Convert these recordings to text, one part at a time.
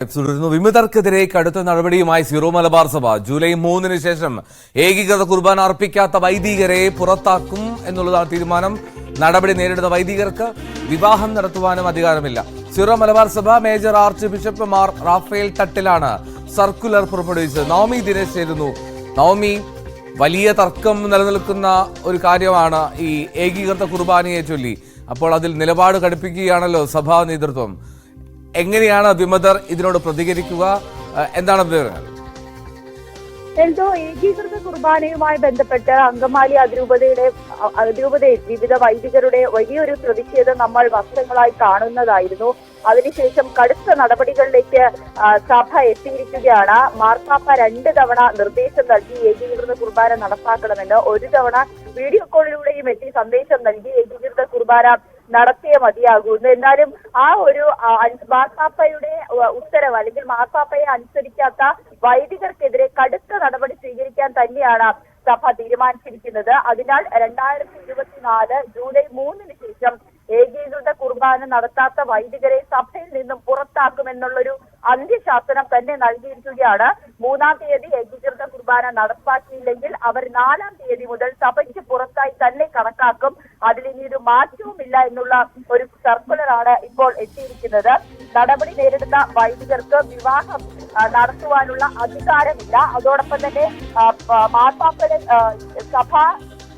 തുടരുന്നു. വിമതർക്കെതിരെ കടുത്ത നടപടിയുമായി സീറോ മലബാർ സഭ. ജൂലൈ 3-ന് ശേഷം ഏകീകൃത കുർബാന അർപ്പിക്കാത്ത വൈദികരെ പുറത്താക്കും എന്നുള്ളതാണ് തീരുമാനം. നടപടി നേരിടുന്ന വൈദികർക്ക് വിവാഹം നടത്തുവാനും അധികാരമില്ല. സീറോ മലബാർ സഭ major archbishop Mar Raphael തട്ടിലാണ് സർക്കുലർ പുറപ്പെടുവിച്ചത്. നവമി ദിനേശ് ചേരുന്നു. നവമി, വലിയ തർക്കം നിലനിൽക്കുന്ന ഒരു കാര്യമാണ് ഈ ഏകീകൃത കുർബാനയെ ചൊല്ലി. അപ്പോൾ അതിൽ നിലപാട് കടുപ്പിക്കുകയാണല്ലോ സഭാ നേതൃത്വം. എങ്ങനെയാണ് വിമതർ ഇതിനോട് പ്രതികരിക്കുക? എന്താണ് വിവരങ്ങൾ? എന്തോ ഏകീകൃത കുർബാനയുമായി ബന്ധപ്പെട്ട് അങ്കമാലി അതിരൂപതയിൽ വിവിധ വൈദികരുടെ വലിയൊരു പ്രതിഷേധം നമ്മൾ വർഷങ്ങളായി കാണുന്നതായിരുന്നു. അതിനുശേഷം കടുത്ത നടപടികളിലേക്ക് സഭ എത്തിയിരിക്കുകയാണ്. മാർപ്പാപ്പ 2 തവണ നിർദ്ദേശം നൽകി ഏകീകൃത കുർബാന നടപ്പാക്കണമെന്ന്. ഒരു തവണ വീഡിയോ കോളിലൂടെയും എത്തി സന്ദേശം നൽകി ഏകീകൃത കുർബാന നടത്തിയേ മതിയാകൂ. എന്നാലും ആ ഒരു മാർപ്പാപ്പയുടെ ഉത്തരവ് അല്ലെങ്കിൽ മാർപ്പാപ്പയെ അനുസരിക്കാത്ത വൈദികർക്കെതിരെ കടുത്ത നടപടി സ്വീകരിക്കാൻ തന്നെയാണ് സഭ തീരുമാനിച്ചിരിക്കുന്നത്. അതിനാൽ 2024 ജൂലൈ 3-ന് ശേഷം ഏകീകൃത കുർബാന നടത്താത്ത വൈദികരെ സഭയിൽ നിന്നും പുറത്താക്കുമെന്നുള്ളൊരു അന്ത്യശാസനം തന്നെ നൽകിയിരിക്കുകയാണ്. 3-ാം തീയതി ഏകീകൃത കുർബാന നടപ്പാക്കിയില്ലെങ്കിൽ അവർ 4-ാം തീയതി മുതൽ സഭയ്ക്ക് പുറത്തായി തന്നെ കണക്കാക്കും. അതിലിനി ഒരു മാറ്റവുമില്ല എന്നുള്ള ഒരു സർക്കുലറാണ് ഇപ്പോൾ എത്തിയിരിക്കുന്നത്. നടപടി നേരിടുന്ന വൈദികർക്ക് വിവാഹം നടത്തുവാനുള്ള അധികാരമില്ല. അതോടൊപ്പം തന്നെ മാർപ്പാപ്പയുടെ സഭാ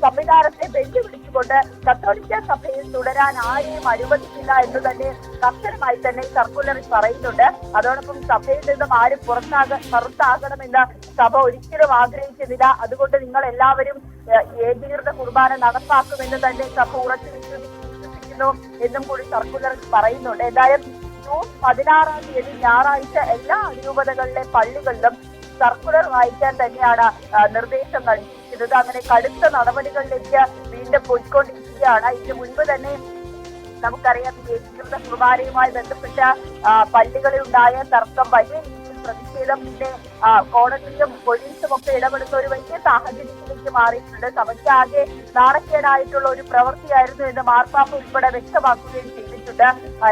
സംവിധാനത്തെ വെല്ലുവിളിച്ചുകൊണ്ട് കത്തോലിക്ക സഭയിൽ തുടരാൻ ആരെയും അനുവദിക്കില്ല എന്ന് തന്നെ കർശനമായി തന്നെ സർക്കുലറിൽ പറയുന്നുണ്ട്. അതോടൊപ്പം സഭയിൽ നിന്നും ആരും പുറത്താകണമെന്ന് സഭ ഒരിക്കലും ആഗ്രഹിക്കുന്നില്ല. അതുകൊണ്ട് നിങ്ങൾ എല്ലാവരും ഏകീകൃത കുർബാന നടപ്പാക്കുമെന്ന് തന്നെ സഭ ഉറച്ചു വിശ്വസിക്കുന്നു എന്നും കൂടി സർക്കുലറിൽ പറയുന്നുണ്ട്. എന്തായാലും ജൂൺ 16-ാം തീയതി ഞായറാഴ്ച എല്ലാ അതിരൂപതകളിലെ പള്ളികളിലും സർക്കുലർ വായിക്കാൻ തന്നെയാണ് നിർദ്ദേശം നൽകിയിരിക്കുന്നത്. അങ്ങനെ കടുത്ത നടപടികളിലേക്ക് വീണ്ടും പോയിക്കൊണ്ടിരിക്കുകയാണ്. ഇതിനു മുൻപ് തന്നെ നമുക്കറിയാം ഏകീകൃത കുർബാനയുമായി ബന്ധപ്പെട്ട പള്ളികളിൽ ഉണ്ടായ തർക്കം വലിയ രീതിയിൽ പ്രതിഷേധം പിന്നെ കോടതിയും പോലീസും ഒക്കെ ഇടപെടുന്ന ഒരു വലിയ സാഹചര്യത്തിലേക്ക് മാറിയിട്ടുണ്ട്. സഭയ്ക്കാകെ നാണക്കേടായിട്ടുള്ള ഒരു പ്രവൃത്തിയായിരുന്നു എന്ന് മാർപ്പാപ്പ ഉൾപ്പെടെ വ്യക്തമാക്കുകയും ചെയ്തിട്ടുണ്ട്.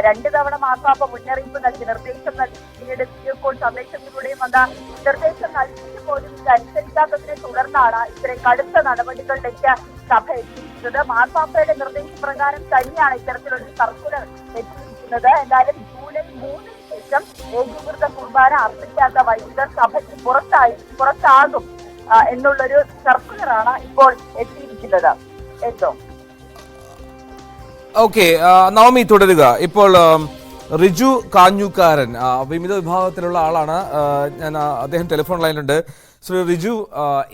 2 തവണ മാർപ്പാപ്പ മുന്നറിയിപ്പ് നൽകി, നിർദ്ദേശം നൽകി. പിന്നീട് വീഡിയോ കോൾ സന്ദേശത്തിലൂടെയും വന്ന നിർദ്ദേശം നൽകിയിട്ട് പോലും ഇത് അനുസരിക്കാത്തതിനെ തുടർന്നാണ് ഇത്രയും കടുത്ത നടപടികളിലേക്ക് സഭ എത്തിയിരിക്കുന്നത്. മാർപ്പാപ്പയുടെ നിർദ്ദേശപ്രകാരം തന്നെയാണ് ഇത്തരത്തിലൊരു സർക്കുലർ എത്തിയിരിക്കുന്നത്. എന്തായാലും ജൂലൈ 3-ന് ശേഷം ഏകീകൃത കുർബാന അർപ്പിക്കാത്ത വൈദികർ സഭയ്ക്ക് പുറത്താകും എന്നുള്ളൊരു സർക്കുലറാണ് ഇപ്പോൾ എത്തിയിരിക്കുന്നത്. ഓക്കെ, നവമി തുടരുക. ഇപ്പോൾ റിജു കാഞ്ഞൂക്കാരൻ വിവിധ വിഭാഗത്തിലുള്ള ആളാണ്. ഞാൻ അദ്ദേഹം ടെലിഫോൺ ലൈനിലുണ്ട്. ശ്രീ റിജു,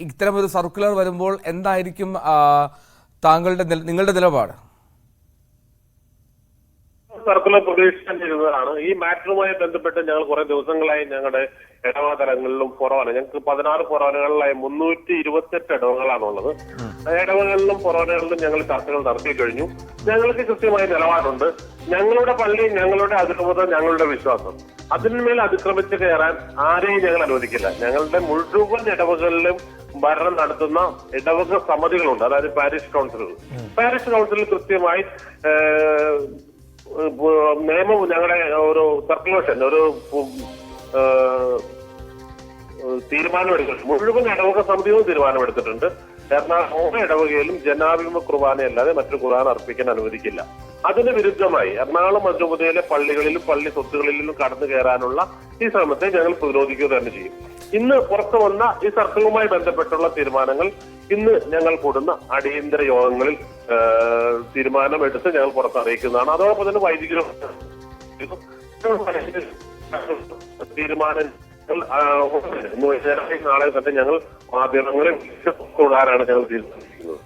ഇത്തരമൊരു സർക്കുലർ വരുമ്പോൾ എന്തായിരിക്കും നിങ്ങളുടെ നിലപാട്? സർക്കുലർ പ്രതീക്ഷിച്ചിരുന്നതാണ്. ഈ മാറ്ററുമായി ബന്ധപ്പെട്ട് ഞങ്ങൾ കുറെ ദിവസങ്ങളായി ഞങ്ങളുടെ ഇടവക തലങ്ങളിലും പുറവാണ്. ഞങ്ങൾക്ക് 16 പുറവനകളിലായി 328 ഇടവകളാണുള്ളത്. ഇടവകളിലും പുറവനകളിലും ഞങ്ങൾ ചർച്ചകൾ നടത്തി കഴിഞ്ഞു. ഞങ്ങൾക്ക് കൃത്യമായ നിലപാടുണ്ട്. ഞങ്ങളുടെ പള്ളി, ഞങ്ങളുടെ അതിരൂപത, ഞങ്ങളുടെ വിശ്വാസം, അതിന്മേൽ അതിക്രമിച്ച് കയറാൻ ആരെയും ഞങ്ങൾ അനുവദിക്കില്ല. ഞങ്ങളുടെ മുഴുവൻ ഇടവകളിലും ഭരണം നടത്തുന്ന ഇടവക സമിതികളുണ്ട്, അതായത് പാരിഷ് കൗൺസിലുകൾ. പാരിഷ് കൗൺസിലിൽ കൃത്യമായി നിയമം, ഞങ്ങളുടെ ഒരു സർക്കുലേഷൻ, ഒരു തീരുമാനമെടുക്കും. മുഴുവൻ ഇടവക സമിതിയും തീരുമാനമെടുത്തിട്ടുണ്ട്. എറണാകുളം ഇടവകയിലും ജനാഭിമുഖ കുർബാനയല്ലാതെ മറ്റു കുർബാന അർപ്പിക്കാൻ അനുവദിക്കില്ല. അതിന് വിരുദ്ധമായി എറണാകുളം അതിരൂപതയിലെ പള്ളികളിലും പള്ളി സ്വത്തുകളിലും കടന്നു കയറാനുള്ള ഈ ശ്രമത്തെ ഞങ്ങൾ പ്രതിരോധിക്കുക തന്നെ ചെയ്യും. ഇന്ന് പുറത്തു വന്ന ഈ സർക്കിളുമായി ബന്ധപ്പെട്ടുള്ള തീരുമാനങ്ങൾ ഇന്ന് ഞങ്ങൾ കൂടുന്ന അടിയന്തര യോഗങ്ങളിൽ തീരുമാനമെടുത്ത് ഞങ്ങൾ പുറത്തറിയിക്കുന്നതാണ്. അതോടൊപ്പം തന്നെ വൈദികരും തീരുമാനം നാളെ തന്നെ ഞങ്ങൾ മാധ്യമങ്ങളെ കൂടാനാണ് ഞങ്ങൾ തീരുമാനിക്കുന്നത്.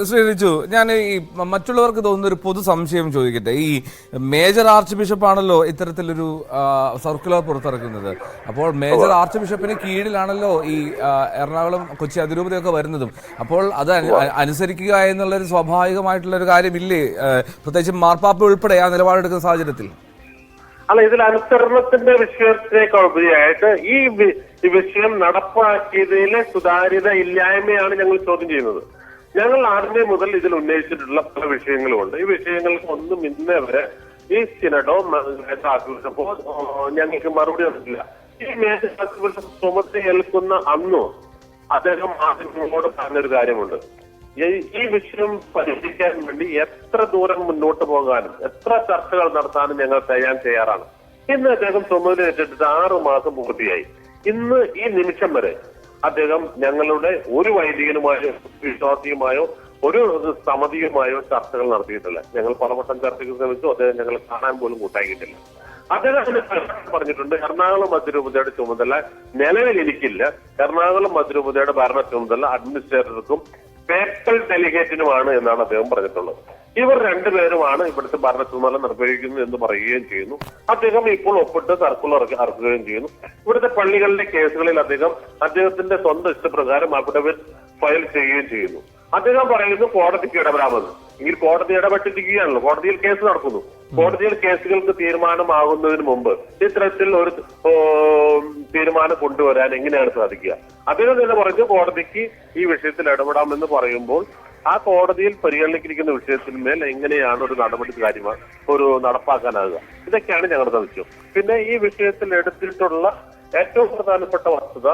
ശ്രീ റിജു, ഞാൻ ഈ മറ്റുള്ളവർക്ക് തോന്നുന്ന ഒരു പൊതു സംശയം ചോദിക്കട്ടെ. ഈ മേജർ ആർച്ച് ബിഷപ്പാണല്ലോ ഇത്തരത്തിലൊരു സർക്കുലർ പുറത്തിറക്കുന്നത്. അപ്പോൾ മേജർ ആർച്ച് ബിഷപ്പിന് കീഴിലാണല്ലോ ഈ എറണാകുളം കൊച്ചി അതിരൂപതയൊക്കെ വരുന്നതും. അപ്പോൾ അത് അനുസരിക്കുക എന്നുള്ളൊരു സ്വാഭാവികമായിട്ടുള്ളൊരു കാര്യമില്ലേ, പ്രത്യേകിച്ച് മാർപ്പാപ്പ ഉൾപ്പെടെ ആ നിലപാടെടുക്കുന്ന സാഹചര്യത്തിൽ? അല്ല, ഇതിൽ അനുസരണത്തിന്റെ വിഷയത്തെക്കുറിച്ചായിട്ട് ഈ വിഷയം നടപ്പാക്കിയതിലെ സുതാര്യത ഇല്ലായ്മയാണ് ഞങ്ങൾ ചോദ്യം ചെയ്യുന്നത്. ഞങ്ങൾ ആദ്യമേ മുതൽ ഇതിൽ ഉന്നയിച്ചിട്ടുള്ള പല വിഷയങ്ങളുമുണ്ട്. ഈ വിഷയങ്ങൾക്ക് ഒന്നും ഇന്നേ വരെ ഈ സിനഡോ മേജാക്കിയപ്പോ ഞങ്ങൾക്ക് മറുപടി തന്നിട്ടില്ല. ഈ മേജാക്കിയ ചുമത്തി ഏൽക്കുന്ന അന്നും അദ്ദേഹം മാധ്യമങ്ങളോട് പറഞ്ഞൊരു കാര്യമുണ്ട്. ഈ വിഷയം പരിഹരിക്കാൻ വേണ്ടി എത്ര ദൂരം മുന്നോട്ട് പോകാനും എത്ര ചർച്ചകൾ നടത്താനും ഞങ്ങൾ തയ്യാറാണ്. ഇന്ന് അദ്ദേഹം ചുമതല ഏറ്റെടുത്ത് 6 മാസം പൂർത്തിയായി. ഇന്ന് ഈ നിമിഷം വരെ അദ്ദേഹം ഞങ്ങളുടെ ഒരു വൈദികനുമായോ വിശ്വാസിയുമായോ ഒരു സമിതിയുമായോ ചർച്ചകൾ നടത്തിയിട്ടില്ല. ഞങ്ങൾ പലവട്ടം ചർച്ചയ്ക്ക് ശ്രമിച്ചു, അദ്ദേഹം ഞങ്ങളെ കാണാൻ പോലും കൂട്ടാക്കിയിട്ടില്ല. അദ്ദേഹം പറഞ്ഞിട്ടുണ്ട്, എറണാകുളം അതിരൂപതയുടെ ചുമതല നിലവിൽ എനിക്കില്ല, എറണാകുളം അതിരൂപതയുടെ ഭരണ ചുമതല അഡ്മിനിസ്ട്രേറ്റർക്കും പേപ്പൽ ഡെലിഗേറ്റിനുമാണ് എന്നാണ് അദ്ദേഹം പറഞ്ഞിട്ടുള്ളത്. ഇവർ രണ്ടുപേരുമാണ് ഇവിടുത്തെ ഭരണ ചുമതല നിർവഹിക്കുന്നത് എന്ന് പറയുകയും ചെയ്യുന്നു. അദ്ദേഹം ഇപ്പോൾ ഒപ്പിട്ട് സർക്കുലർ ഇറക്കുകയും ചെയ്യുന്നു. ഇവിടുത്തെ പള്ളികളിലെ കേസുകളിൽ അദ്ദേഹത്തിന്റെ സ്വന്തം ഇഷ്ടപ്രകാരം അഫിഡവിറ്റ് ഫയൽ ചെയ്യുകയും ചെയ്യുന്നു. അദ്ദേഹം പറയുന്നു കോടതിക്ക് ഇടപെടാമെന്ന്. എങ്കിൽ കോടതി ഇടപെട്ടിരിക്കുകയാണല്ലോ, കോടതിയിൽ കേസ് നടക്കുന്നു. കോടതിയിൽ കേസുകൾക്ക് തീരുമാനമാകുന്നതിന് മുമ്പ് ഇത്തരത്തിൽ ഒരു തീരുമാനം കൊണ്ടുവരാൻ എങ്ങനെയാണ് സാധിക്കുക? അദ്ദേഹം തന്നെ പറഞ്ഞു കോടതിക്ക് ഈ വിഷയത്തിൽ ഇടപെടാമെന്ന് പറയുമ്പോൾ ആ കോടതിയിൽ പരിഗണിച്ചിരിക്കുന്ന വിഷയത്തിന്മേൽ എങ്ങനെയാണ് ഒരു ഒരു നടപ്പാക്കാനാകുക? ഇതൊക്കെയാണ് ഞങ്ങളുടെ സംശയം. പിന്നെ ഈ വിഷയത്തിൽ എടുത്തിട്ടുള്ള ഏറ്റവും പ്രധാനപ്പെട്ട വസ്തുത,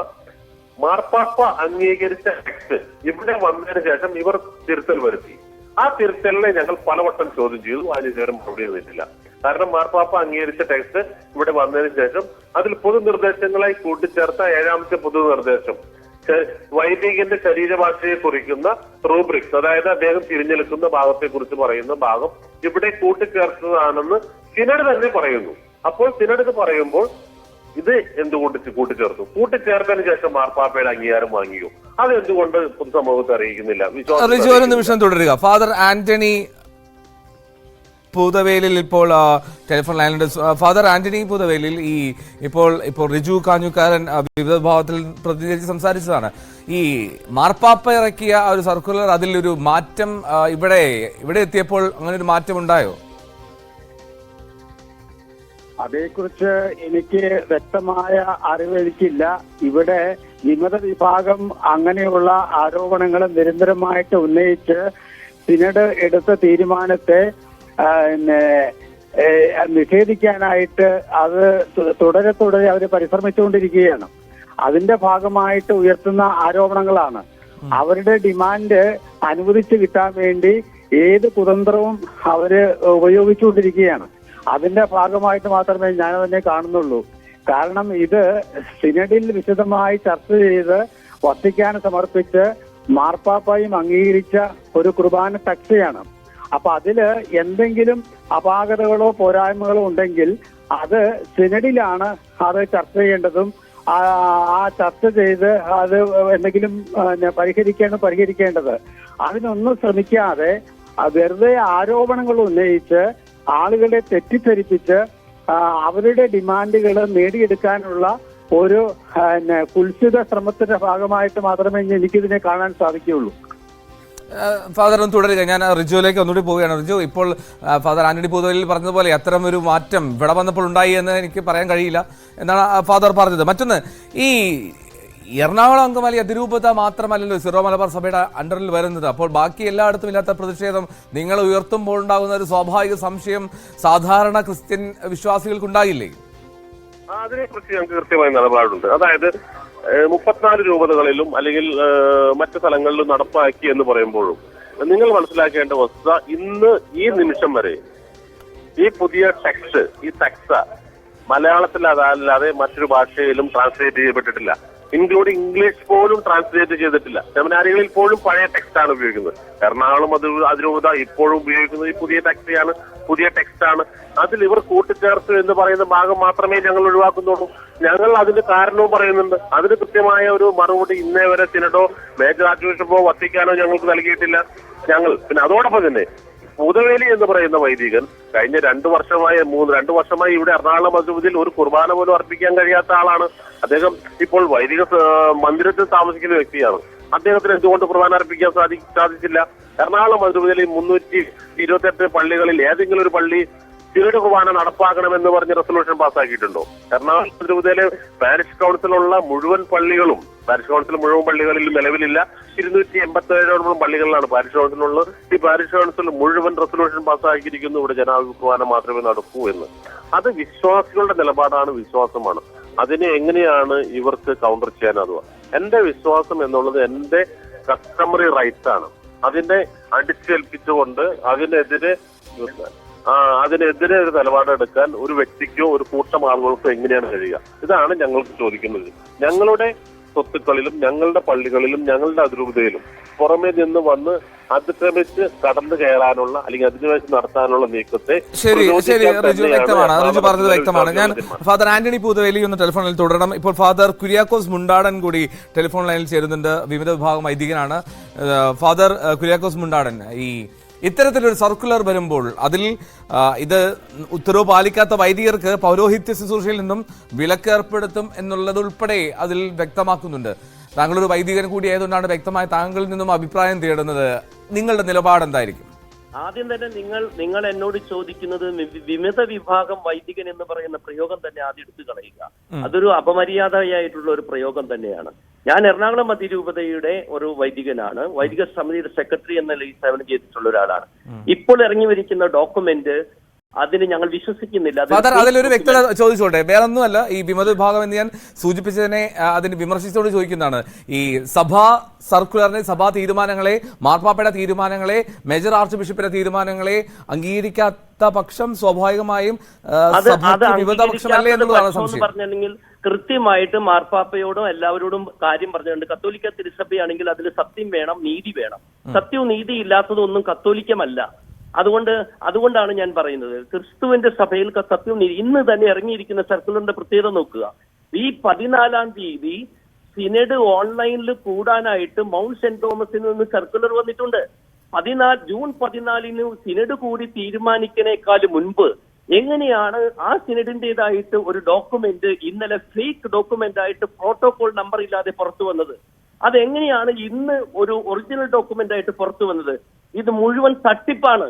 മാർപ്പാപ്പ അംഗീകരിച്ച ടെക്സ്റ്റ് ഇവിടെ വന്നതിന് ശേഷം ഇവർ തിരുത്തൽ വരുത്തി. ആ തിരുത്തലിനെ ഞങ്ങൾ പലവട്ടം ചോദ്യം ചെയ്തു, അതിനുശേഷം മറുപടി ചെയ്തിട്ടില്ല. കാരണം മാർപ്പാപ്പ അംഗീകരിച്ച ടെക്സ്റ്റ് ഇവിടെ വന്നതിന് ശേഷം അതിൽ പൊതുനിർദ്ദേശങ്ങളായി കൂട്ടിച്ചേർത്ത 7ാമത്തെ പൊതുനിർദ്ദേശം വൈദികന്റെ ശരീരഭാഷയെ കുറിക്കുന്ന റൂബ്രിക്സ്, അതായത് അദ്ദേഹം തിരിഞ്ഞെടുക്കുന്ന ഭാഗത്തെ കുറിച്ച് പറയുന്ന ഭാഗം ഇവിടെ കൂട്ടിച്ചേർത്തതാണെന്ന് സിനഡ് തന്നെ പറയുന്നു. അപ്പോൾ സിനഡ് ഇത് പറയുമ്പോൾ ഇത് എന്തുകൊണ്ട് കൂട്ടിച്ചേർത്തു? കൂട്ടിച്ചേർത്തതിന് ശേഷം മാർപ്പാപ്പയുടെ അംഗീകാരം വാങ്ങിയോ? അത് എന്തുകൊണ്ട് പൊതുസമൂഹത്തെ അറിയിക്കുന്നില്ല? ഒരു നിമിഷം തുടരുക. ഫാദർ ആന്റണി പൂതവേലിൽ ഇപ്പോൾ ടെലിഫോൺ ലൈനിലുണ്ട്. ഫാദർ ആന്റണി പൂതവേലിൽ ഇപ്പോൾ റിജു കാഞ്ഞുകാരൻ വിവിധ ഭാവത്തിൽ പ്രതിനിധീകരിച്ച് സംസാരിച്ചതാണ്. ഈ മാർപ്പാപ്പ ഇറക്കിയ ഒരു സർക്കുലർ, അതിലൊരു മാറ്റം ഇവിടെ എത്തിയപ്പോൾ അങ്ങനെ ഒരു മാറ്റം ഉണ്ടായോ? അതേക്കുറിച്ച് എനിക്ക് വ്യക്തമായ അറിവെനിക്കില്ല. ഇവിടെ വിമത വിഭാഗം അങ്ങനെയുള്ള ആരോപണങ്ങൾ നിരന്തരമായിട്ട് ഉന്നയിച്ച് സിനഡ് എടുത്ത തീരുമാനത്തെ നിഷേധിക്കാനായിട്ട് അത് തുടരെ അവർ പരിശ്രമിച്ചുകൊണ്ടിരിക്കുകയാണ്. അതിന്റെ ഭാഗമായിട്ട് ഉയർത്തുന്ന ആരോപണങ്ങളാണ്. അവരുടെ ഡിമാൻഡ് അനുവദിച്ചു കിട്ടാൻ വേണ്ടി ഏത് കുതന്ത്രവും അവര് ഉപയോഗിച്ചുകൊണ്ടിരിക്കുകയാണ്. അതിന്റെ ഭാഗമായിട്ട് മാത്രമേ ഞാൻ അതിനെ കാണുന്നുള്ളൂ. കാരണം ഇത് സിനഡിൽ വിശദമായി ചർച്ച ചെയ്ത് വത്തിക്കാൻ സമർപ്പിച്ച് മാർപ്പാപ്പയും അംഗീകരിച്ച ഒരു കുർബാന ടെക്സ്റ്റാണ്. അപ്പൊ അതില് എന്തെങ്കിലും അപാകതകളോ പോരായ്മകളോ ഉണ്ടെങ്കിൽ അത് സിനഡിലാണ് അത് ചർച്ച ചെയ്യേണ്ടതും ആ ചർച്ച ചെയ്ത് അത് എന്തെങ്കിലും പരിഹരിക്കേണ്ടത്. അതിനൊന്നും ശ്രമിക്കാതെ വെറുതെ ആരോപണങ്ങൾ ഉന്നയിച്ച് ആളുകളെ തെറ്റിദ്ധരിപ്പിച്ച് അവരുടെ ഡിമാൻഡുകൾ നേടിയെടുക്കാനുള്ള ഒരു കുൽസിത ശ്രമത്തിന്റെ ഭാഗമായിട്ട് മാത്രമേ എനിക്കിതിനെ കാണാൻ സാധിക്കുകയുള്ളൂ. ഫാദർ ഒന്ന് തുടരുക. ഞാൻ റിജുവിലേക്ക് ഒന്നുകൂടി പോവുകയാണ്. റിജു, ഇപ്പോൾ ഫാദർ ആന്റണി പൂതവേലിൽ പറഞ്ഞതുപോലെ അത്തരം ഒരു മാറ്റം ഇവിടെ വന്നപ്പോൾ ഉണ്ടായി എന്ന് എനിക്ക് പറയാൻ കഴിയില്ല എന്നാണ് ഫാദർ പറഞ്ഞത്. മറ്റൊന്ന്, ഈ എറണാകുളം അങ്കമാലി അതിരൂപത മാത്രമല്ലല്ലോ സിറോ മലബാർ സഭയുടെ അണ്ടറിൽ വരുന്നത്. അപ്പോൾ ബാക്കി എല്ലായിടത്തും ഇല്ലാത്ത പ്രതിഷേധം നിങ്ങൾ ഉയർത്തുമ്പോൾ ഉണ്ടാകുന്ന ഒരു സ്വാഭാവിക സംശയം സാധാരണ ക്രിസ്ത്യൻ വിശ്വാസികൾക്കുണ്ടായില്ലേ? അതിനെക്കുറിച്ച് ഞങ്ങൾക്ക് കൃത്യമായ നിലപാടുണ്ട്. അതായത് 34 രൂപതകളിലും അല്ലെങ്കിൽ മറ്റു സ്ഥലങ്ങളിലും നടപ്പാക്കി എന്ന് പറയുമ്പോഴും നിങ്ങൾ മനസ്സിലാക്കേണ്ട വസ്തുത, ഇന്ന് ഈ നിമിഷം വരെ ഈ പുതിയ ടെക്സ്റ്റ്, ഈ ടെക്സ മലയാളത്തിൽ അതല്ലാതെ മറ്റൊരു ഭാഷയിലും ട്രാൻസ്ലേറ്റ് ചെയ്യപ്പെട്ടിട്ടില്ല. ഇൻക്ലൂഡിംഗ് ഇംഗ്ലീഷ് പോലും ട്രാൻസ്ലേറ്റ് ചെയ്തിട്ടില്ല. സെമിനാരികളിൽ പോലും പഴയ ടെക്സ്റ്റാണ് ഉപയോഗിക്കുന്നത്. എറണാകുളം അതിരൂപത ഇപ്പോഴും ഉപയോഗിക്കുന്നത് ഈ പുതിയ ടെക്സ്റ്റാണ്. അതിൽ ഇവർ കൂട്ടിച്ചേർത്തു എന്ന് പറയുന്ന ഭാഗം മാത്രമേ ഞങ്ങൾ ഒഴിവാക്കുന്നുള്ളൂ. ഞങ്ങൾ അതിന്റെ കാരണവും പറയുന്നുണ്ട്. അതിന് കൃത്യമായ ഒരു മറുപടി ഇന്നേ വരെ സിനഡോ മേജർ ആർച്ച് ബിഷപ്പോ വത്തിക്കാനോ ഞങ്ങൾക്ക് നൽകിയിട്ടില്ല. പിന്നെ അതോടൊപ്പം തന്നെ പൂതവേലി എന്ന് പറയുന്ന വൈദികൻ കഴിഞ്ഞ 2 വർഷമായി ഇവിടെ എറണാകുളം അതിരൂപതയിൽ ഒരു കുർബാന പോലും അർപ്പിക്കാൻ കഴിയാത്ത ആളാണ്. അദ്ദേഹം ഇപ്പോൾ വൈദിക മന്ദിരത്തിൽ താമസിക്കുന്ന വ്യക്തിയാണ്. അദ്ദേഹത്തിന് എന്തുകൊണ്ട് കുർബാന അർപ്പിക്കാൻ സാധിച്ചില്ല? എറണാകുളം അതിരൂപതയിലെ 328 പള്ളികളിൽ ഏതെങ്കിലും ഒരു പള്ളി സിനഡ് കുർബാന നടപ്പാക്കണമെന്ന് പറഞ്ഞ് റെസൊല്യൂഷൻ പാസ്സാക്കിയിട്ടുണ്ടോ? എറണാകുളം അതിരൂപതയിലെ പാരിഷ് കൗൺസിലുള്ള മുഴുവൻ പള്ളികളിലും നിലവിലില്ല. 287 പള്ളികളിലാണ് പാരിഷ് കൗൺസിലുള്ളത്. ഈ പാരിഷ് കൗൺസിൽ മുഴുവൻ റെസൊല്യൂഷൻ പാസ്സാക്കിയിരിക്കുന്നു ഇവിടെ ജനാഭിപ്രായ മാത്രമേ നടക്കൂ എന്ന്. അത് വിശ്വാസികളുടെ നിലപാടാണ്, വിശ്വാസമാണ്. അതിനെ എങ്ങനെയാണ് ഇവർക്ക് കൗണ്ടർ ചെയ്യാനാവുക? എന്റെ വിശ്വാസം എന്നുള്ളത് എന്റെ കസ്റ്റമറി റൈറ്റ്സ് ആണ്. അതിനെ അടിച്ചേൽപ്പിച്ചുകൊണ്ട് അതിനെതിരെ ഒരു നിലപാടെടുക്കാൻ ഒരു വ്യക്തിക്കോ ഒരു കൂട്ടം ആളുകൾക്കോ എങ്ങനെയാണ് കഴിയുക? ഇതാണ് ഞങ്ങൾക്ക് ചോദിക്കുന്നത്. ഞങ്ങളുടെ സ്വത്തുക്കളിലും ഞങ്ങളുടെ പള്ളികളിലും ഞങ്ങളുടെ അതിരൂപതയിലും പുറമേ നിന്ന് വന്ന് അതിക്രമിച്ച് കടന്നു കയറാനുള്ള അല്ലെങ്കിൽ അധിനിവേശം നടത്താനുള്ള നീക്കത്തെ ശരി റിജു വ്യക്തമാണ്. റിജു പറഞ്ഞത് വ്യക്തമാണ്. ഞാൻ ഫാദർ ആന്റണി പൂതവേലി ഒന്ന് ടെലിഫോണിൽ തുടരണം. ഇപ്പോൾ ഫാദർ കുര്യാക്കോസ് മുണ്ടാടൻ കൂടി ടെലിഫോൺ ലൈനിൽ ചേരുന്നുണ്ട്. വിവിധ വിഭാഗം വൈദികനാണ്. ഫാദർ കുര്യാക്കോസ് മുണ്ടാടൻ, ഈ ഇത്തരത്തിലൊരു സർക്കുലർ വരുമ്പോൾ അതിൽ ഇത് ഉത്തരവ് പാലിക്കാത്ത വൈദികർക്ക് പൗരോഹിത്യ ശുശ്രൂഷയിൽ നിന്നും വിലക്ക് ഏർപ്പെടുത്തും എന്നുള്ളതുൾപ്പെടെ അതിൽ വ്യക്തമാക്കുന്നുണ്ട്. താങ്കളൊരു വൈദികൻ കൂടി ആയതുകൊണ്ടാണ് വ്യക്തമായി താങ്കളിൽ നിന്നും അഭിപ്രായം തേടുന്നത്. നിങ്ങളുടെ നിലപാട് എന്തായിരിക്കും? ആദ്യം തന്നെ നിങ്ങൾ എന്നോട് ചോദിക്കുന്നത് വിമത വിഭാഗം വൈദികൻ എന്ന് പറയുന്ന പ്രയോഗം തന്നെ ആദ്യം എടുത്തു കളയുക. അതൊരു അപമര്യാദയായിട്ടുള്ള ഒരു പ്രയോഗം തന്നെയാണ്. ഞാൻ എറണാകുളം അതിരൂപതയുടെ ഒരു വൈദികനാണ്. വൈദിക സമിതിയുടെ സെക്രട്ടറി എന്ന സേവനം ചെയ്തിട്ടുള്ള ഒരാളാണ്. ഇപ്പോൾ ഇറങ്ങി വരിക്കുന്ന ഡോക്യുമെന്റ് അതിന് ഞങ്ങൾ വിശ്വസിക്കുന്നില്ല. ഫാദർ, അതിലൊരു വ്യക്തത ചോദിച്ചോട്ടെ. വേറൊന്നുമല്ല, ഈ വിമത വിഭാഗം എന്ന് ഞാൻ സൂചിപ്പിച്ചതിനെ അതിന് വിമർശിച്ചോട് ചോദിക്കുന്നതാണ്. ഈ സഭാ സർക്കുലറിനെ, സഭാ തീരുമാനങ്ങളെ, മാർപ്പാപ്പയുടെ തീരുമാനങ്ങളെ, മേജർ ആർച്ച് ബിഷപ്പിന്റെ തീരുമാനങ്ങളെ അംഗീകരിക്കാത്ത പക്ഷം സ്വാഭാവികമായും വിമത പക്ഷമല്ലേ എന്നുള്ളതാണ് സംശയം. പറഞ്ഞിട്ടുണ്ടെങ്കിൽ കൃത്യമായിട്ട് മാർപ്പാപ്പയോടും എല്ലാവരോടും കാര്യം പറഞ്ഞിട്ടുണ്ട്. കത്തോലിക്ക തിരുസഭയാണെങ്കിൽ അതിൽ സത്യം വേണം, നീതി വേണം. സത്യവും നീതി ഇല്ലാത്തതൊന്നും കത്തോലിക്കമല്ല. അതുകൊണ്ടാണ് ഞാൻ പറയുന്നത്, ക്രിസ്തുവിന്റെ സഭയിൽ സത്യവും നീതി. ഇന്ന് തന്നെ ഇറങ്ങിയിരിക്കുന്ന സർക്കുലറിന്റെ പ്രത്യേകത നോക്കുക. ഈ 14-ാം തീയതി സിനഡ് ഓൺലൈനിൽ കൂടാനായിട്ട് മൗണ്ട് സെന്റ് തോമസിൽ നിന്ന് സർക്കുലർ വന്നിട്ടുണ്ട്. ജൂൺ 14 സിനഡ് കൂടി തീരുമാനിക്കുന്നതിനേക്കാൾ മുൻപ് എങ്ങനെയാണ് ആ സിനഡിന്റേതായിട്ട് ഒരു ഡോക്യുമെന്റ് ഇന്നലെ ഫേക്ക് ഡോക്യുമെന്റ് ആയിട്ട് പ്രോട്ടോകോൾ നമ്പർ ഇല്ലാതെ പുറത്തു വന്നത്? അതെങ്ങനെയാണ് ഇന്ന് ഒരു ഒറിജിനൽ ഡോക്യുമെന്റ് ആയിട്ട് പുറത്തു വന്നത്? ഇത് മുഴുവൻ തട്ടിപ്പാണ്.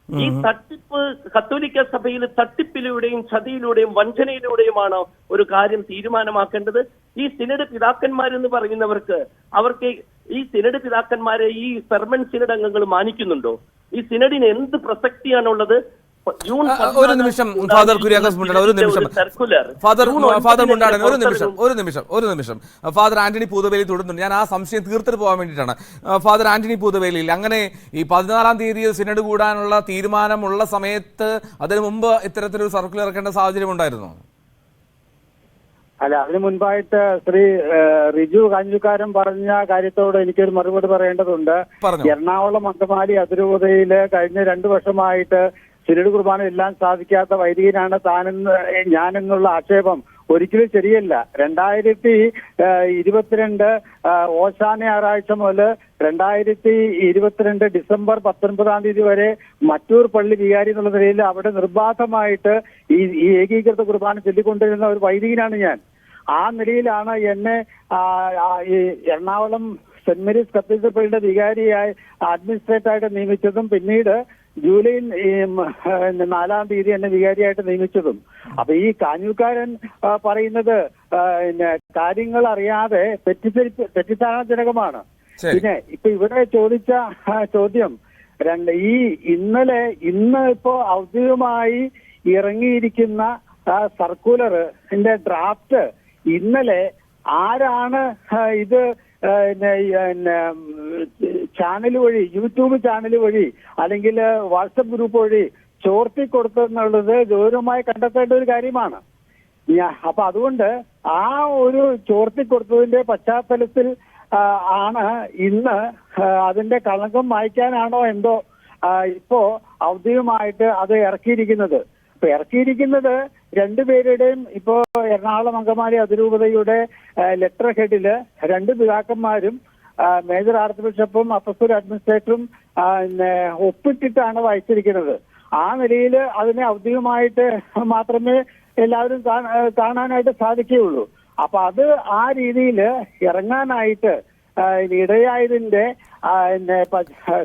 ഈ തട്ടിപ്പ് കത്തോലിക്ക സഭയിൽ തട്ടിപ്പിലൂടെയും ചതിയിലൂടെയും വഞ്ചനയിലൂടെയുമാണ് ഒരു കാര്യം തീരുമാനമാക്കേണ്ടത്. ഈ സിനഡ് പിതാക്കന്മാരെന്ന് പറയുന്നവർക്ക് ഈ സിനഡ് പിതാക്കന്മാരെ ഈ പെർമനന്റ് സിനഡ് അംഗങ്ങൾ മാനിക്കുന്നുണ്ടോ? ഈ സിനഡിന് എന്ത് പ്രസക്തിയാണുള്ളത്? ഒരു നിമിഷം ഫാദർ കുര്യാക്കോസ് മുണ്ടാടൻ, ഒരു നിമിഷം ഫാദർ മുണ്ടാടൻ, ഒരു നിമിഷം ഫാദർ ആന്റണി പൂതവേലി തുടരുന്നുണ്ട്. ഞാൻ ആ സംശയം തീർത്തിട്ട് പോകാൻ വേണ്ടിയിട്ടാണ്. ഫാദർ ആന്റണി പൂതവേലിയിൽ അങ്ങനെ ഈ 14-ാം തീയതി സിനഡ് കൂടാനുള്ള തീരുമാനമുള്ള സമയത്ത് അതിനു മുമ്പ് ഇത്തരത്തിലൊരു സർക്കുലർ ഇറക്കേണ്ട സാഹചര്യം ഉണ്ടായിരുന്നു? അല്ല, അതിനു മുൻപായിട്ട് ശ്രീ റിജു കാഞ്ഞിക്കാരൻ പറഞ്ഞ കാര്യത്തോട് എനിക്കൊരു മറുപടി പറയേണ്ടതുണ്ട്. എറണാകുളം അങ്കമാലി അതിരൂപതയില് കഴിഞ്ഞ 2 വർഷമായിട്ട് സിനഡ് കുർബാന എല്ലാം സാധിക്കാത്ത വൈദികനാണ് ഞാനെന്നുള്ള ആക്ഷേപം ഒരിക്കലും ശരിയല്ല. 2022 ഓശാന ഞായറാഴ്ച മുതൽ 2022 ഡിസംബർ 19-ാം തീയതി വരെ മറ്റൂർ പള്ളി വികാരി എന്നുള്ള നിലയിൽ അവിടെ നിർബാധമായിട്ട് ഈ ഏകീകൃത കുർബാന ചൊല്ലിക്കൊണ്ടിരുന്ന ഒരു വൈദികനാണ് ഞാൻ. ആ നിലയിലാണ് എന്നെ ഈ എറണാകുളം സെന്റ് മേരീസ് കത്തീഡ്രൽ പള്ളിയുടെ വികാരിയായി അഡ്മിനിസ്ട്രേറ്ററായിട്ട് നിയമിച്ചതും പിന്നീട് ജൂലൈ 4-ാം തീയതി എന്നെ വികാരിയായിട്ട് നിയമിച്ചതും. അപ്പൊ ഈ കാഞ്ഞൂക്കാരൻ പറയുന്നത് കാര്യങ്ങൾ അറിയാതെ തെറ്റിദ്ധാരണജനകമാണ്. പിന്നെ ഇപ്പൊ ഇവിടെ ചോദിച്ച ചോദ്യം ഇന്ന് ഇപ്പോ ഔദ്യോഗികമായി ഇറങ്ങിയിരിക്കുന്ന സർക്കുലറിന്റെ ഡ്രാഫ്റ്റ് ഇന്നലെ ആരാണ് ഇത് ചാനൽ വഴി, യൂട്യൂബ് ചാനൽ വഴി അല്ലെങ്കിൽ വാട്സപ്പ് ഗ്രൂപ്പ് വഴി ചോർത്തി കൊടുത്തെന്നുള്ളത് ഗൗരവമായി കണ്ടെത്തേണ്ട ഒരു കാര്യമാണ്. അപ്പൊ അതുകൊണ്ട് ആ ഒരു ചോർത്തി കൊടുത്തതിന്റെ പശ്ചാത്തലത്തിൽ ആണ് ഇന്ന് അതിന്റെ കളങ്കം മായ്ക്കാനാണോ എന്തോ ഇപ്പോ ഔദ്യോഗികമായിട്ട് അത് ഇറക്കിയിരിക്കുന്നത്. ഇപ്പൊ ഇറക്കിയിരിക്കുന്നത് 2 പേരുടെയും ഇപ്പോ എറണാകുളം അങ്കമാലി അതിരൂപതയുടെ ലെറ്റർ ഹെഡില് 2 പിതാക്കന്മാരും മേജർ ആർച്ച് ബിഷപ്പും അപ്പസ്തോലിക അഡ്മിനിസ്ട്രേറ്ററും ഒപ്പിട്ടിട്ടാണ് വായിച്ചിരിക്കുന്നത്. ആ നിലയിൽ അതിനെ ഔദ്യോഗികമായിട്ട് മാത്രമേ എല്ലാവരും കാണാനായിട്ട് സാധിക്കുകയുള്ളൂ. അപ്പൊ അത് ആ രീതിയിൽ ഇറങ്ങാനായിട്ട് ഇടയായതിന്റെ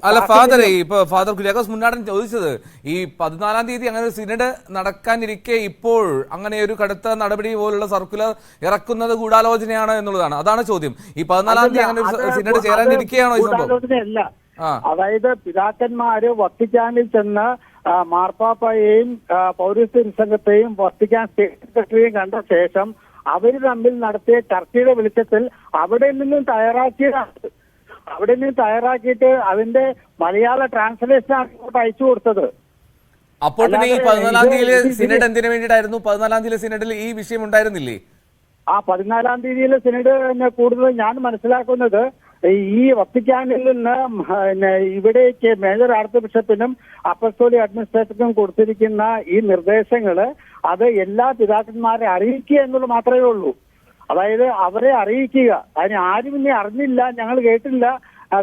അല്ല ഫാദറെ, ഇപ്പൊ ഫാദർ കുര്യാക്കോസ് മുന്നാടൻ ചോദിച്ചത് ഈ 14-ാം തീയതി അങ്ങനെ ഒരു സിനഡ് നടക്കാനിരിക്കെ ഇപ്പോൾ അങ്ങനെ ഒരു കടുത്ത നടപടി പോലുള്ള സർക്കുലർ ഇറക്കുന്നത് ഗൂഢാലോചനയാണ് എന്നുള്ളതാണ്. അതാണ് ചോദ്യം. ഈ 14-ാം തീയതി അങ്ങനെ ഒരു സിനഡ് ചേരാനിരിക്കുകയാണോ ഈ സംഭവം? അതായത് പിതാക്കന്മാര് വത്തിക്കാനിൽ ചെന്ന് മാർപ്പാപ്പയെയും പൗരസ്ത്യ സംഘത്തെയും വത്തിക്കാൻ സ്റ്റേറ്റ് സെക്രട്ടറിയെയും കണ്ട ശേഷം അവർ തമ്മിൽ നടത്തിയ ചർച്ചയുടെ വെളിച്ചത്തിൽ അവിടെ നിന്നും തയ്യാറാക്കിയിട്ട് അതിന്റെ മലയാള ട്രാൻസ്ലേഷനാണ് ഇങ്ങോട്ട് അയച്ചു കൊടുത്തത്. അപ്പോൾ പിന്നെ ഈ 14-ാം തീയതിയിലെ സിനഡ് എന്തിനു വേണ്ടിയിട്ടായിരുന്നു? 14-ാം തീയതിയിലെ സിനഡിൽ ഈ വിഷയം ഉണ്ടായിരുന്നില്ലേ? 14-ാം തീയതിയിലെ സിനഡ് കൂടുതൽ ഞാൻ മനസ്സിലാക്കുന്നത് ഈ വത്തിക്കാനിൽ നിന്ന് ഇവിടേക്ക് മേജർ ആർച്ച് ബിഷപ്പിനും അപ്പസ്തോലിക് അഡ്മിനിസ്ട്രേറ്റർക്കും കൊടുത്തിരിക്കുന്ന ഈ നിർദ്ദേശങ്ങള് അത് എല്ലാ പിതാക്കന്മാരെ അറിയിക്കുക എന്നുള്ളത് മാത്രമേ ഉള്ളൂ. അതായത് അവരെ അറിയിക്കുക. അതിന് ആരും ഇനി അറിഞ്ഞില്ല, ഞങ്ങൾ കേട്ടില്ല,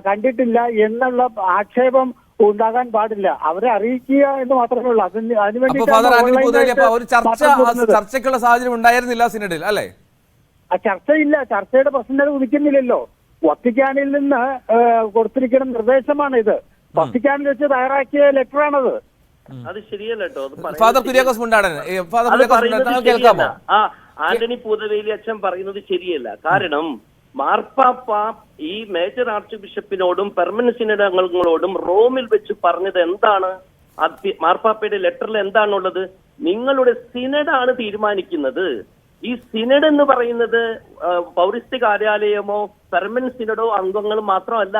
കണ്ടിട്ടില്ല എന്നുള്ള ആക്ഷേപം ഉണ്ടാകാൻ പാടില്ല. അവരെ അറിയിക്കുക എന്ന് മാത്രമേ ഉള്ളൂ. അതിനുവേണ്ടി ചർച്ചയ്ക്കുള്ള സാഹചര്യം ഉണ്ടായിരുന്നില്ല സിനഡിൽ, അല്ലേ? ചർച്ചയില്ല, ചർച്ചയുടെ പ്രശ്നം ഉദിക്കുന്നില്ലല്ലോ. വത്തിക്കാനിൽ നിന്ന് കൊടുത്തിരിക്കുന്ന നിർദ്ദേശമാണ് ഇത്. വത്തിക്കാനിൽ വെച്ച് തയ്യാറാക്കിയ ലെറ്ററാണത്. അത് ശരിയല്ല കേട്ടോ. ഫാദർ കുര്യാക്കോസ് മുണ്ടാടൻ കേൾക്കാമോ? ആന്റണി പൂതവേലി അച്ഛൻ പറയുന്നത് ശരിയല്ല. കാരണം മാർപ്പാപ്പ ഈ മേജർ ആർച്ച് ബിഷപ്പിനോടും പെർമനന്റ് സിനഡ് അംഗങ്ങളോടും റോമിൽ വെച്ച് പറഞ്ഞത് എന്താണ്? മാർപ്പാപ്പയുടെ ലെറ്ററിൽ എന്താണുള്ളത്? നിങ്ങളുടെ സിനഡാണ് തീരുമാനിക്കുന്നത്. ഈ സിനഡ് എന്ന് പറയുന്നത് പൗരസ്ത്യ കാര്യാലയമോ പെർമനന്റ് സിനഡോ അംഗങ്ങളും മാത്രമല്ല.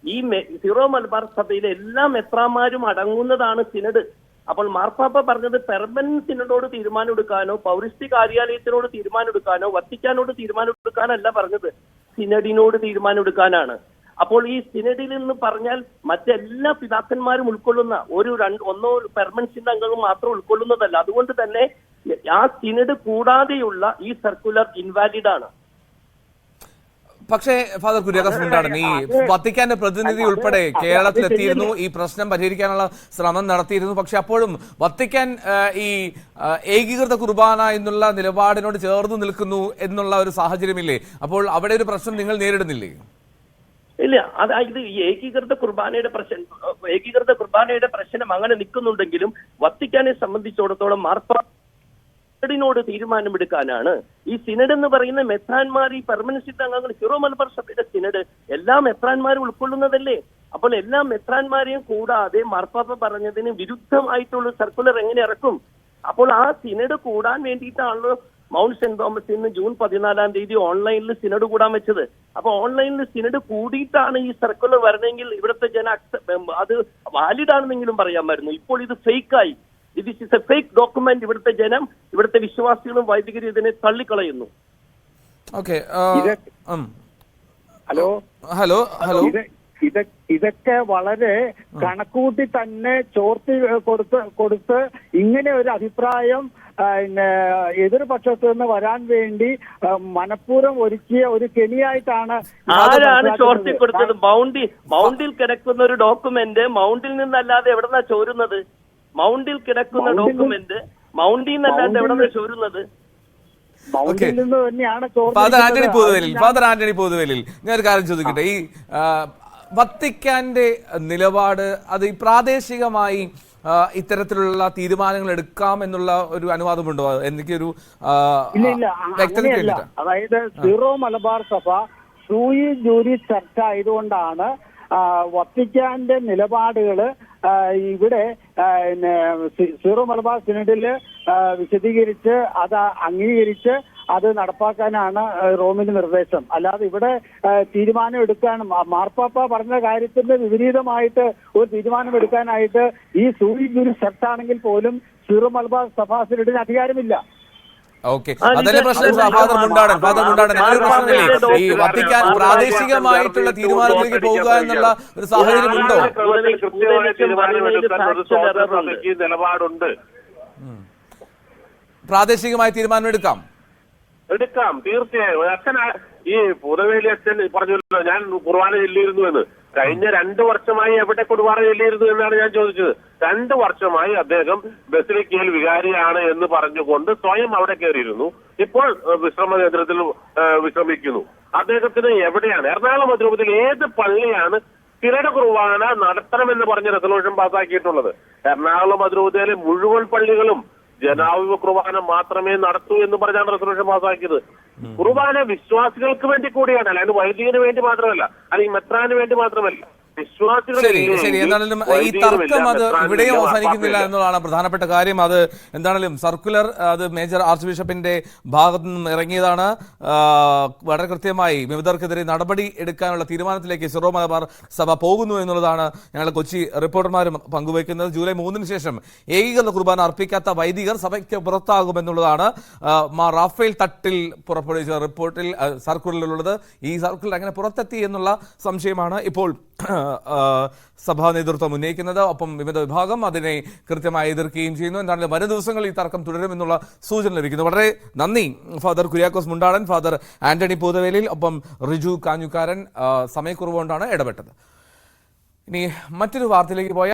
ഈ സീറോ മലബാർ സഭയിലെ എല്ലാ മെത്രാന്മാരും അടങ്ങുന്നതാണ് സിനഡ്. അപ്പോൾ മാർപ്പാപ്പ പറഞ്ഞത് പെർമനന്റ് സിനഡോട് തീരുമാനമെടുക്കാനോ പൗരസ്ത്യ കാര്യാലയത്തിനോട് തീരുമാനമെടുക്കാനോ വത്തിക്കാനോട് തീരുമാനമെടുക്കാനല്ല പറഞ്ഞത്, സിനഡിനോട് തീരുമാനമെടുക്കാനാണ്. അപ്പോൾ ഈ സിനഡിൽ നിന്ന് പറഞ്ഞാൽ മറ്റെല്ലാ പിതാക്കന്മാരും ഉൾക്കൊള്ളുന്ന ഒന്നോ പെർമനന്റ് സിനഡ് അംഗങ്ങൾ മാത്രം ഉൾക്കൊള്ളുന്നതല്ല. അതുകൊണ്ട് തന്നെ ആ സിനഡ് കൂടാതെയുള്ള ഈ സർക്കുലർ ഇൻവാലിഡ് ആണ്. പക്ഷേ ഫാദർ കുര്യാക്കോസ് മുണ്ടാടൻ, ഈ വത്തിക്കാന്റെ പ്രതിനിധി ഉൾപ്പെടെ കേരളത്തിലെത്തിയിരുന്നു, ഈ പ്രശ്നം പരിഹരിക്കാനുള്ള ശ്രമം നടത്തിയിരുന്നു. പക്ഷെ അപ്പോഴും വത്തിക്കാൻ ഈ ഏകീകൃത കുർബാന എന്നുള്ള നിലപാടിനോട് ചേർന്ന് നിൽക്കുന്നു എന്നുള്ള ഒരു സാഹചര്യമില്ലേ? അപ്പോൾ അവിടെ ഒരു പ്രശ്നം നിങ്ങൾ നേരിടുന്നില്ലേ? ഇല്ല, അതായത് ഈ ഏകീകൃത കുർബാനയുടെ പ്രശ്നം അങ്ങനെ നിൽക്കുന്നുണ്ടെങ്കിലും വത്തിക്കാനെ സംബന്ധിച്ചിടത്തോളം സിനഡിനോട് തീരുമാനമെടുക്കാനാണ്. ഈ സിനഡ് എന്ന് പറയുന്ന മെത്രാന്മാർ, ഈ പെർമനന്റ് സിനഡ് അംഗങ്ങൾ, സീറോ മലബാർ സഭയുടെ സിനഡ് എല്ലാ മെത്രാന്മാരും ഉൾക്കൊള്ളുന്നതല്ലേ? അപ്പോൾ എല്ലാ മെത്രാന്മാരെയും കൂടാതെ മാർപ്പാപ്പ പറഞ്ഞതിന് വിരുദ്ധമായിട്ടുള്ള സർക്കുലർ എങ്ങനെ ഇറക്കും? അപ്പോൾ ആ സിനഡ് കൂടാൻ വേണ്ടിയിട്ടാണല്ലോ മൗണ്ട് സെന്റ് തോമസ് ഇന്ന് ജൂൺ 14-ാം തീയതി ഓൺലൈനിൽ സിനഡ് കൂടാൻ വെച്ചത്. അപ്പൊ ഓൺലൈനിൽ സിനഡ് കൂടിയിട്ടാണ് ഈ സർക്കുലർ വരണമെങ്കിൽ ഇവിടുത്തെ അത് വാലിഡ് ആണെന്നെങ്കിലും പറയാമായിരുന്നു. ഇപ്പോൾ ഇത് ഫേക്കായി. This is a fake document. ഇവിടുത്തെ ജനം, ഇവിടുത്തെ വിശ്വാസികളും വൈദികരും ഇതിനെ തള്ളിക്കളയുന്നു. ഇതൊക്കെ വളരെ കണക്കൂട്ടി തന്നെ ചോർത്തി കൊടുത്ത് ഇങ്ങനെ ഒരു അഭിപ്രായം എതിർപക്ഷത്ത് നിന്ന് വരാൻ വേണ്ടി മനഃപൂർവ്വം ഒരുക്കിയ ഒരു കെണിയായിട്ടാണ്. ആരാണ് ചോർത്തി കൊടുത്തത്? മൗണ്ടിൽ കിടക്കുന്ന ഒരു ഡോക്യുമെന്റ് മൗണ്ടിൽ നിന്നല്ലാതെ എവിടെന്നാ ചോരുന്നത്? മൗണ്ടിൽ കിടക്കുന്ന ഡോക്യുമെന്റ് മൗണ്ടിൽ നിന്നല്ലാതെ എവിടെ ചോരുന്നത്? ഫാദർ ആന്റണി പൂതവേലിൽ ഞാൻ ഒരു കാര്യം ചോദിക്കട്ടെ. ഈ വത്തിക്കാന്റെ നിലപാട് അത് പ്രാദേശികമായി ഇത്തരത്തിലുള്ള തീരുമാനങ്ങൾ എടുക്കാം എന്നുള്ള ഒരു അനുവാദമുണ്ടോ? എനിക്കൊരു ഇല്ല. അതായത് സീറോ മലബാർ സഭ സൂയി ജൂരി ചർച്ച ആയതുകൊണ്ടാണ് വത്തിക്കാന്റെ നിലപാടുകള് ഇവിടെ സീറോ മലബാർ സിനഡില് വിശദീകരിച്ച് അത് അംഗീകരിച്ച് അത് നടപ്പാക്കാനാണ് റോമിന്റെ നിർദ്ദേശം. അല്ലാതെ ഇവിടെ തീരുമാനം എടുക്കാനും മാർപ്പാപ്പ പറഞ്ഞ കാര്യത്തിന്റെ വിപരീതമായിട്ട് ഒരു തീരുമാനം എടുക്കാനായിട്ട് ഈ സൂയി ജൂരി ചർച്ച ആണെങ്കിൽ പോലും സീറോ മലബാർ സഭാ സിനഡിന് അധികാരമില്ല. അതല്ലേ പ്രശ്നം ഫാദർ മുണ്ടാടൻ. ഈ വത്തിക്കാൻ പ്രാദേശികമായിട്ടുള്ള തീരുമാനത്തിലേക്ക് പോകുക എന്നുള്ള ഒരു സാഹചര്യം ഉണ്ടോ? നിലപാടുണ്ട്. പ്രാദേശികമായി തീരുമാനം എടുക്കാം, തീർച്ചയായും. അച്ഛൻ ഈ പൂതവേലി അച്ഛൻ പറഞ്ഞല്ലോ ഞാൻ കുർബാന ചൊല്ലിയിരുന്നു എന്ന്. കഴിഞ്ഞ 2 വർഷമായി എവിടെ കുർബാന ചൊല്ലിയിരുന്നു എന്നാണ് ഞാൻ ചോദിച്ചത്. 2 വർഷമായി അദ്ദേഹം ബസിലിക്കയിൽ വികാരിയാണ് എന്ന് പറഞ്ഞുകൊണ്ട് സ്വയം അവിടെ കയറിയിരുന്നു. ഇപ്പോൾ വിശ്രമ കേന്ദ്രത്തിൽ വിശ്രമിക്കുന്നു. അദ്ദേഹത്തിന് എവിടെയാണ്, എറണാകുളം അതിരൂപതയിൽ ഏത് പള്ളിയാണ് തിരയുടെ കുർബാന നടത്തണമെന്ന് പറഞ്ഞ് റെസൊല്യൂഷൻ പാസ്സാക്കിയിട്ടുള്ളത്. എറണാകുളം അതിരൂപതയിലെ മുഴുവൻ പള്ളികളും ജനാഭിമുഖ കുർബാന മാത്രമേ നടത്തൂ എന്ന് പറഞ്ഞാണ് റെസൊല്യൂഷൻ പാസ്സാക്കിയത്. കുർബാന വിശ്വാസികൾക്ക് വേണ്ടി കൂടിയാണ്, അല്ലാതെ വൈദികന് വേണ്ടി മാത്രമല്ല, അല്ലെങ്കിൽ മെത്രാന് വേണ്ടി മാത്രമല്ല. ശരി ശരി എന്നാലും ഈ തർക്കം അത് ഇവിടെയും അവസാനിക്കുന്നില്ല എന്നുള്ളതാണ് പ്രധാനപ്പെട്ട കാര്യം. അത് എന്താണെങ്കിലും സർക്കുലർ അത് മേജർ ആർച്ച് ബിഷപ്പിന്റെ ഭാഗത്തു നിന്നും ഇറങ്ങിയതാണ്. വളരെ കൃത്യമായി വിമതർക്കെതിരെ നടപടി എടുക്കാനുള്ള തീരുമാനത്തിലേക്ക് സിറോ മലബാർ സഭ പോകുന്നു എന്നുള്ളതാണ് ഞങ്ങൾ കൊച്ചി റിപ്പോർട്ടർമാരും പങ്കുവയ്ക്കുന്നത്. ജൂലൈ 3 ശേഷം ഏകീകൃത കുർബാന അർപ്പിക്കാത്ത വൈദികർ സഭയ്ക്ക് പുറത്താകുമെന്നുള്ളതാണ് റാഫേൽ തട്ടിൽ പുറപ്പെടുവിച്ച റിപ്പോർട്ടിൽ സർക്കുലറിലുള്ളത്. ഈ സർക്കുലർ അങ്ങനെ പുറത്തെത്തി എന്നുള്ള സംശയമാണ് ഇപ്പോൾ സഭാ നേതൃത്വം ഉന്നയിക്കുന്നത്. ഒപ്പം വിവിധ വിഭാഗം അതിനെ കൃത്യമായി എതിർക്കുകയും ചെയ്യുന്നു. എന്താണ് വരും ദിവസങ്ങളിൽ ഈ തർക്കം തുടരുമെന്നുള്ള സൂചന ലഭിക്കുന്നു. വളരെ നന്ദി ഫാദർ കുര്യാക്കോസ് മുണ്ടാടൻ, ഫാദർ ആന്റണി പൂതവേലിൽ, ഒപ്പം റിജു കാഞ്ഞുകാരൻ. സമയക്കുറവുകൊണ്ടാണ് ഇടപെട്ടത്. ഇനി മറ്റൊരു വാർത്തയിലേക്ക് പോയാൽ